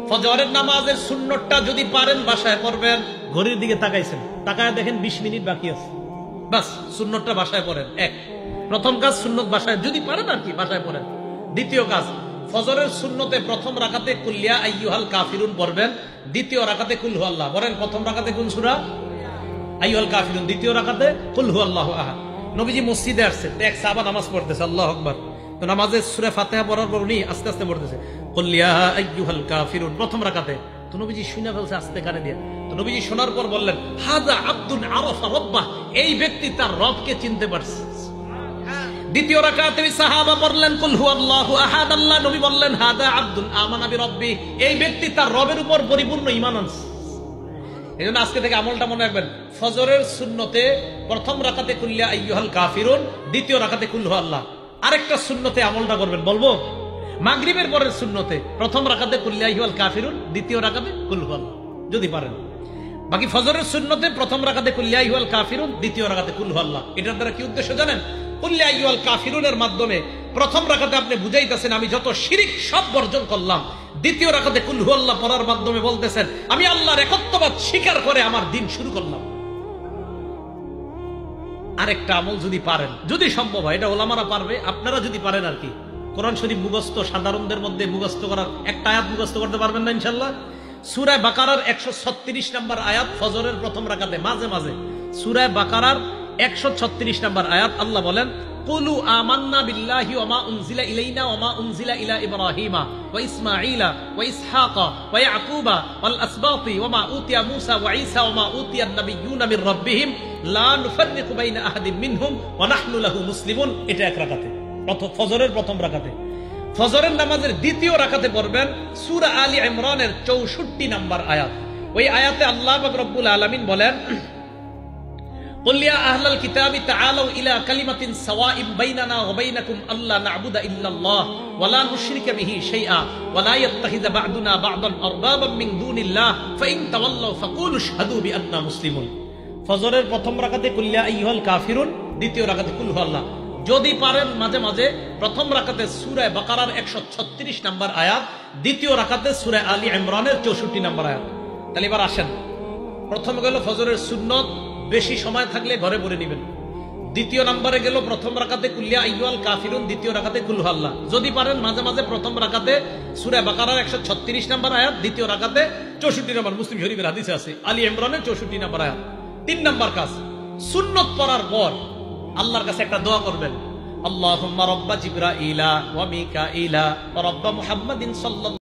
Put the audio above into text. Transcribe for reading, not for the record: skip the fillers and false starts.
ফজরের নামাজের সুন্নতটা যদি পারেন বাসায় পড়বেন। ঘড়ির দিকে তাকাইছেন, তাকায় দেখেন 20 মিনিট বাকি আছে, বাস সুন্নতটা বাসায় পড়েন। এক, প্রথম কাজ সুন্নত বাসায় যদি পারেন আর কি বাসায় পড়েন। দ্বিতীয় কাজ, ফজরের সুন্নতে প্রথম রাকাতে কুল ইয়া আইয়ুহাল কাফিরুন পড়বেন, দ্বিতীয় রাকাতে কুল হু আল্লাহ। বলেন প্রথম রাকাতে কোন সূরা? আইয়ুহাল কাফিরুন, দ্বিতীয় রাকাতে কুল হু আল্লাহু আহাদ। নবীজি মসজিদে আসছে, এক সাহাবা নামাজ পড়তেছে, আল্লাহু আকবার। তো নামাজে সূরা ফাতিহা পড়ার পর উনি আস্তে আস্তে পড়তেছে কুল ইয়া আইয়ুহাল কাফিরুন প্রথম রাকাতে। তো নবীজি শুনে ফেলছে আস্তে কানে দিয়ে। তো নবীজি শোনার পর বললেন, হাযা আব্দুন আরাফা রাব্বাহ, এই ব্যক্তি তার রবকে চিনতে পারছে। দ্বিতীয় রাকাতে সাহাবা পড়লেন কুল হু আল্লাহু আহাদ, আল্লাহ নবী বললেন হাযা আব্দুন আমানা বিরাব্বি, এই ব্যক্তি তার রবের উপর পরিপূর্ণ ঈমান আনছে। এজন্য আজকে থেকে আমলটা মনে রাখবেন, ফজরের সুন্নতে প্রথম রাকাতে কুল ইয়া আইয়ুহাল কাফিরুন, দ্বিতীয় রাকাতে কুল হু আল্লাহ। আরেকটা সুন্নতে আমলটা করবেন, বলবো? মাগরিবের পরের সুন্নতে প্রথম রাকাতে কুল ইয়া আইয়ুহাল কাফিরুন, দ্বিতীয় রাকাতে কুল হু আল্লাহ যদি পারেন। বাকি ফজরের সুন্নতে প্রথম রাকাতে কুল ইয়া আইয়ুহাল কাফিরুন, দ্বিতীয় রাকাতে কুল হু আল্লাহ। এটার দ্বারা কি উদ্দেশ্য জানেন? কুল ইয়া আইয়ুহাল কাফিরুনের মাধ্যমে প্রথম রাকাতে আপনি বুঝাইতেছেন আমি যত শিরিক সব বর্জন করলাম। দ্বিতীয় রাকাতে কুল হু আল্লাহ পড়ার মাধ্যমে বলতেছেন আমি আল্লাহর একত্ববাদ স্বীকার করে আমার দিন শুরু করলাম। আরেকটা আমল যদি পারেন, যদি সম্ভব হয়, এটা ওলামারা পারবে, আপনারা যদি পারেন আর কি, কোরআন শরীফ মুখস্থ সাধারণদের মধ্যে মুখস্থ করার একটা আয়াত মুখস্থ করতে পারবেন না ইনশাআল্লাহ? সূরা বাকারার 136 নম্বর আয়াত ফজরের প্রথম রাকাতে মাঝে মাঝে, সূরা বাকারার 136 নম্বর আয়াত আল্লাহ বলেন কুলু আমান্না বিল্লাহি ওয়া মা উনজিলা ইলাইনা ওয়া মা উনজিলা ইলা ইব্রাহিমা ওয়া ইসমাঈলা ওয়া ইসহাকা ওয়া ইয়াকুবা ওয়াল আসবাতি ওয়া মা উতিয়া মূসা ওয়া ঈসা ওয়া মা উতিয়ান নাবিয়্যুনা মির রাব্বিহিম লা নুফাররিকু বাইনা আহাদিন মিনহুম ওয়া নাহনু লাহু মুসলিমুন। এটা এক রাকাতে, ফজরের প্রথম রাকাতে। ফজরের নামাজের দ্বিতীয় রাকাতে পড়বেন সূরা আলী ইমরানের 64 নম্বর আয়াত। ওই আয়াতে আল্লাহ পাক রব্বুল আলামিন বলেন কুল ইয়া আহলাল কিতাবি তাআলু ইলা কালিমাতিন সাওয়াইন বাইনানা ওয়া বাইনাকুম আল্লা না'বুদা ইল্লাল্লাহ ওয়া লা নুশরিকা বিহি শাইআ ওয়া লা ইয়াত্তাখিযা বা'দুনা বা'দান আরবাবাম মিন দুনিল্লাহ ফাইন তাওয়াল্লাউ ফাকুলু আশহাদু বিআন্না মুসলিমুন। ফজরের প্রথম রাকাতে কুল ইয়া আইয়ুহাল কাফিরুন, দ্বিতীয় রাকাতে কুল হু আল্লাহ। যদি পারেন মাঝে মাঝে প্রথম রাকাতে সূরা বাকারার 136 নম্বর আয়াত, দ্বিতীয় রাকাতে সূরা আলী ইমরানের 64 নম্বর আয়াত। তাহলে এবার আসেন, প্রথম গেল ফজরের সুন্নত, বেশি সময় থাকলে ঘরে পড়ে নেবেন। দ্বিতীয় নম্বরে গেল প্রথম রাকাতে কুল ইয়া আইয়ুহাল কাফিরুন, দ্বিতীয় রাকাতে কুল হু আল্লাহ। যদি পারেন মাঝে মাঝে প্রথম রাকাতে সূরা বাকারার 136 নম্বর আয়াত, দ্বিতীয় রাকাতে 64 নম্বর, মুসলিম শরীফের হাদিসে আছে আলী ইমরানের 64 নম্বর আয়াত। 3 নম্বর কাজ, সুন্নত পড়ার পর আল্লাহর কাছে একটা দোয়া করবেন, আল্লাহুম্মা রাব্বা জিবরাইলা ওয়া মিকাইলা ওয়া রাব্বা মুহাম্মাদিন সাল্লাল্লাহু